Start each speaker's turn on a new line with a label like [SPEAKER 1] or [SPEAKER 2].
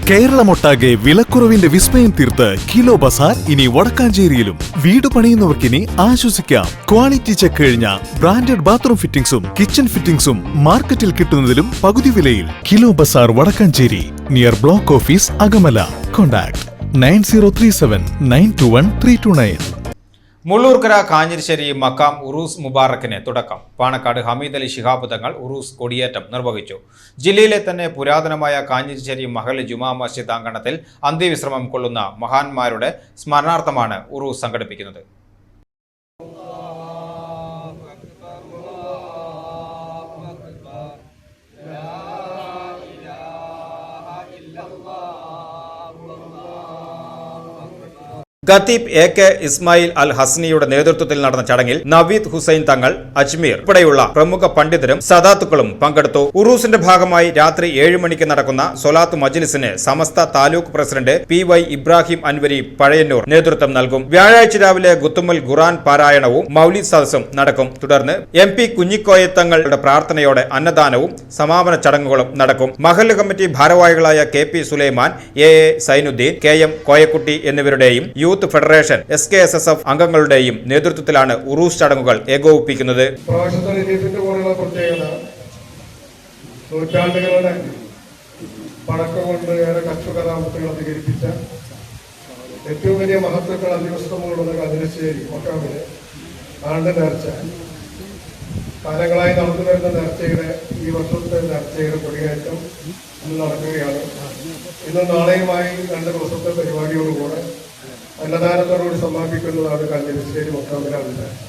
[SPEAKER 1] കേരളമൊട്ടാകെ വിലക്കുറവിന്റെ വിസ്മയം തീർത്ത് കിലോ ബസാർ ഇനി വടക്കാഞ്ചേരിയിലും. വീട് പണിയുന്നവർക്കിനി ആശ്വസിക്കാം. ക്വാളിറ്റി ചെക്ക് കഴിഞ്ഞ ബ്രാൻഡഡ് ബാത്റൂം ഫിറ്റിംഗ്സും കിച്ചൺ ഫിറ്റിംഗ്സും മാർക്കറ്റിൽ കിട്ടുന്നതിലും പകുതി വിലയിൽ. Kilo Bazaar Vadakkanchery, near block office Akamala. Contact 9037921329.
[SPEAKER 2] Mullurkara Kanjirassery മക്കാം ഉറൂസ് മുബാറക്കിന് തുടക്കം. പാണക്കാട് ഹമീദ് അലി ശിഹാബ് തങ്ങൾ ഉറൂസ് കൊടിയേറ്റം നിർവഹിച്ചു. ജില്ലയിലെ തന്നെ പുരാതനമായ കാഞ്ഞിരിശ്ശേരി മഹൽ ജുമാ മസ്ജിദ് അങ്കണത്തിൽ അന്ത്യവിശ്രമം കൊള്ളുന്ന മഹാന്മാരുടെ സ്മരണാർത്ഥമാണ് ഉറൂസ് സംഘടിപ്പിക്കുന്നത്. ഖത്തീബ് AK ഇസ്മായിൽ അൽ ഹസ്നിയുടെ നേതൃത്വത്തിൽ നടന്ന ചടങ്ങിൽ നവീദ് ഹുസൈൻ തങ്ങൾ, അജ്മീർ ഉൾപ്പെടെയുള്ള പ്രമുഖ പണ്ഡിതരും സദാത്തുക്കളും പങ്കെടുത്തു. ഉറൂസിന്റെ ഭാഗമായി രാത്രി 7 മണിക്ക് നടക്കുന്ന സ്വലാത്ത് മജ്ലിസിന് സമസ്ത താലൂക്ക് പ്രസിഡന്റ് PY ഇബ്രാഹിം അൻവരി പഴയന്നൂർ നേതൃത്വം നൽകും. വ്യാഴാഴ്ച രാവിലെ ഗുത്തുമൽ ഖുർആൻ പാരായണവും മൗലിദ് സദസ്സും നടക്കും. തുടർന്ന് MP കുഞ്ഞിക്കോയ തങ്ങളുടെ പ്രാർത്ഥനയോടെ അന്നദാനവും സമാപന ചടങ്ങുകളും നടക്കും. മഹല്ല് കമ്മിറ്റി ഭാരവാഹികളായ KP Sulaiman, AA Sainudheen, KM Koyakkutty എന്നിവരുടെയും യൂത്ത് ഫെഡറേഷൻ SKSSF അംഗങ്ങളുടെയും നേതൃത്വത്തിലാണ് ഉറൂസ് ചടങ്ങുകൾ ഏകോപിപ്പിക്കുന്നത്.
[SPEAKER 3] നൂറ്റാണ്ടുകളുടെ പടക്കം കൊണ്ട് ഏറെ കഷ്ടകരാമത്തുകൾ അധികരിപ്പിച്ച ഏറ്റവും വലിയ മഹത്വക്കൾ അധിവസ്തമുള്ള കാഞ്ഞിരിശ്ശേരി മക്കാമിലെ ആണ്ട് നേർച്ച, കാലങ്ങളായി നടന്നു വരുന്ന നേർച്ചയുടെ ഈ വർഷത്തെ നേർച്ചയുടെ കൊടിയേറ്റം ഇന്ന് നടക്കുകയാണ്. ഇന്നും നാളെയുമായി 2 ദിവസത്തെ പരിപാടിയോടുകൂടെ അന്നദാനത്തോടുകൂടി സമാപിക്കുന്നതാണ് കാഞ്ഞിരിശ്ശേരി മക്കാമിലെ ആണ്ട് നേർച്ച.